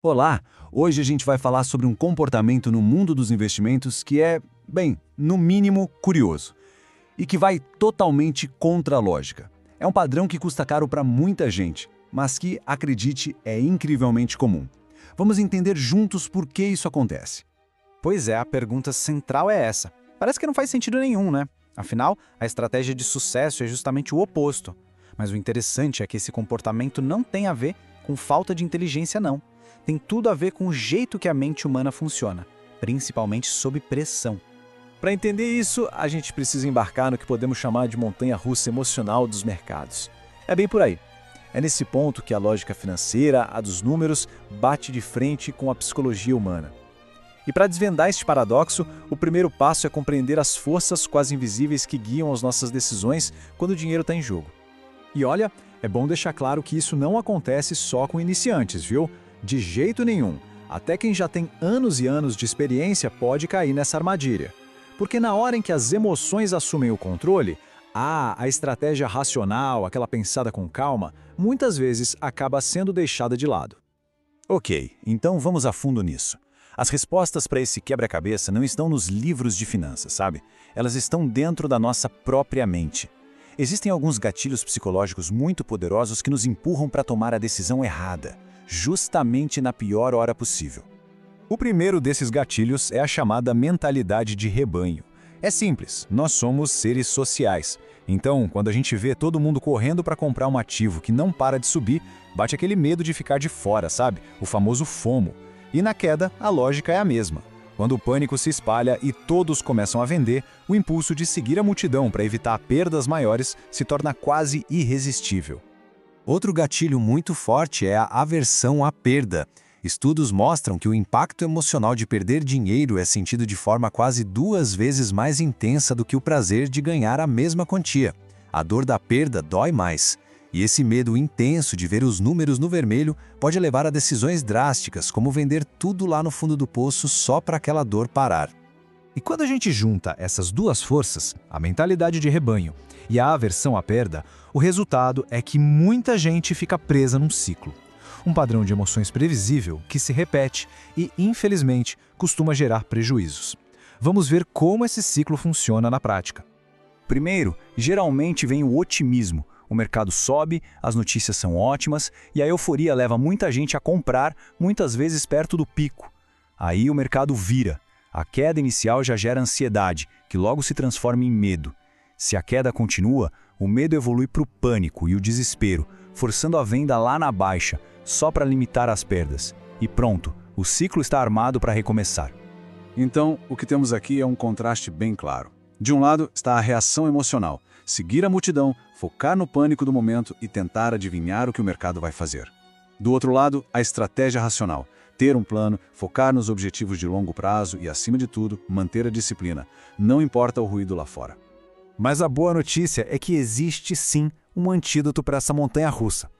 Olá! Hoje a gente vai falar sobre um comportamento no mundo dos investimentos que é, bem, no mínimo curioso e que vai totalmente contra a lógica. É um padrão que custa caro para muita gente, mas que, acredite, é incrivelmente comum. Vamos entender juntos por que isso acontece. Pois é, a pergunta central é essa. Parece que não faz sentido nenhum, né? Afinal, a estratégia de sucesso é justamente o oposto. Mas o interessante é que esse comportamento não tem a ver com falta de inteligência, não. Tem tudo a ver com o jeito que a mente humana funciona, principalmente sob pressão. Para entender isso, a gente precisa embarcar no que podemos chamar de montanha-russa emocional dos mercados. É bem por aí. É nesse ponto que a lógica financeira, a dos números, bate de frente com a psicologia humana. E para desvendar este paradoxo, o primeiro passo é compreender as forças quase invisíveis que guiam as nossas decisões quando o dinheiro está em jogo. E olha, é bom deixar claro que isso não acontece só com iniciantes, viu? De jeito nenhum. Até quem já tem anos e anos de experiência pode cair nessa armadilha. Porque na hora em que as emoções assumem o controle, a estratégia racional, aquela pensada com calma, muitas vezes acaba sendo deixada de lado. Ok, então vamos a fundo nisso. As respostas para esse quebra-cabeça não estão nos livros de finanças, sabe? Elas estão dentro da nossa própria mente. Existem alguns gatilhos psicológicos muito poderosos que nos empurram para tomar a decisão errada, justamente na pior hora possível. O primeiro desses gatilhos é a chamada mentalidade de rebanho. É simples, nós somos seres sociais. Então, quando a gente vê todo mundo correndo para comprar um ativo que não para de subir, bate aquele medo de ficar de fora, sabe? O famoso FOMO. E na queda, a lógica é a mesma. Quando o pânico se espalha e todos começam a vender, o impulso de seguir a multidão para evitar perdas maiores se torna quase irresistível. Outro gatilho muito forte é a aversão à perda. Estudos mostram que o impacto emocional de perder dinheiro é sentido de forma quase 2 vezes mais intensa do que o prazer de ganhar a mesma quantia. A dor da perda dói mais. E esse medo intenso de ver os números no vermelho pode levar a decisões drásticas, como vender tudo lá no fundo do poço só para aquela dor parar. E quando a gente junta essas duas forças, a mentalidade de rebanho e a aversão à perda, o resultado é que muita gente fica presa num ciclo. Um padrão de emoções previsível que se repete e, infelizmente, costuma gerar prejuízos. Vamos ver como esse ciclo funciona na prática. Primeiro, geralmente vem o otimismo. O mercado sobe, as notícias são ótimas e a euforia leva muita gente a comprar, muitas vezes perto do pico. Aí o mercado vira. A queda inicial já gera ansiedade, que logo se transforma em medo. Se a queda continua, o medo evolui para o pânico e o desespero, forçando a venda lá na baixa, só para limitar as perdas. E pronto, o ciclo está armado para recomeçar. Então, o que temos aqui é um contraste bem claro. De um lado está a reação emocional, seguir a multidão, focar no pânico do momento e tentar adivinhar o que o mercado vai fazer. Do outro lado, a estratégia racional, ter um plano, focar nos objetivos de longo prazo e, acima de tudo, manter a disciplina, não importa o ruído lá fora. Mas a boa notícia é que existe sim um antídoto para essa montanha-russa.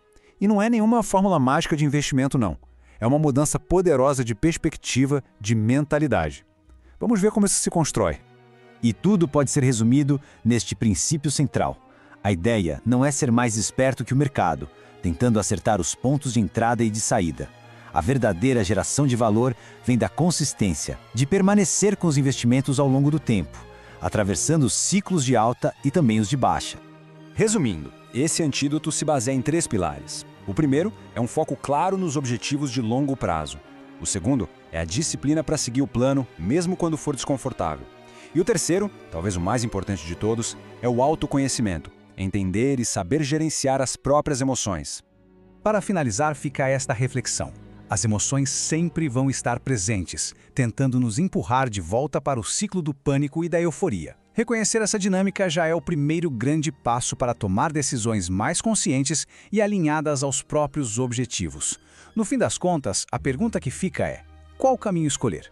E não é nenhuma fórmula mágica de investimento, não. É uma mudança poderosa de perspectiva, de mentalidade. Vamos ver como isso se constrói. E tudo pode ser resumido neste princípio central. A ideia não é ser mais esperto que o mercado, tentando acertar os pontos de entrada e de saída. A verdadeira geração de valor vem da consistência, de permanecer com os investimentos ao longo do tempo, atravessando os ciclos de alta e também os de baixa. Resumindo, esse antídoto se baseia em 3 pilares. O primeiro é um foco claro nos objetivos de longo prazo. O segundo é a disciplina para seguir o plano, mesmo quando for desconfortável. E o terceiro, talvez o mais importante de todos, é o autoconhecimento, entender e saber gerenciar as próprias emoções. Para finalizar, fica esta reflexão. As emoções sempre vão estar presentes, tentando nos empurrar de volta para o ciclo do pânico e da euforia. Reconhecer essa dinâmica já é o primeiro grande passo para tomar decisões mais conscientes e alinhadas aos próprios objetivos. No fim das contas, a pergunta que fica é: qual caminho escolher?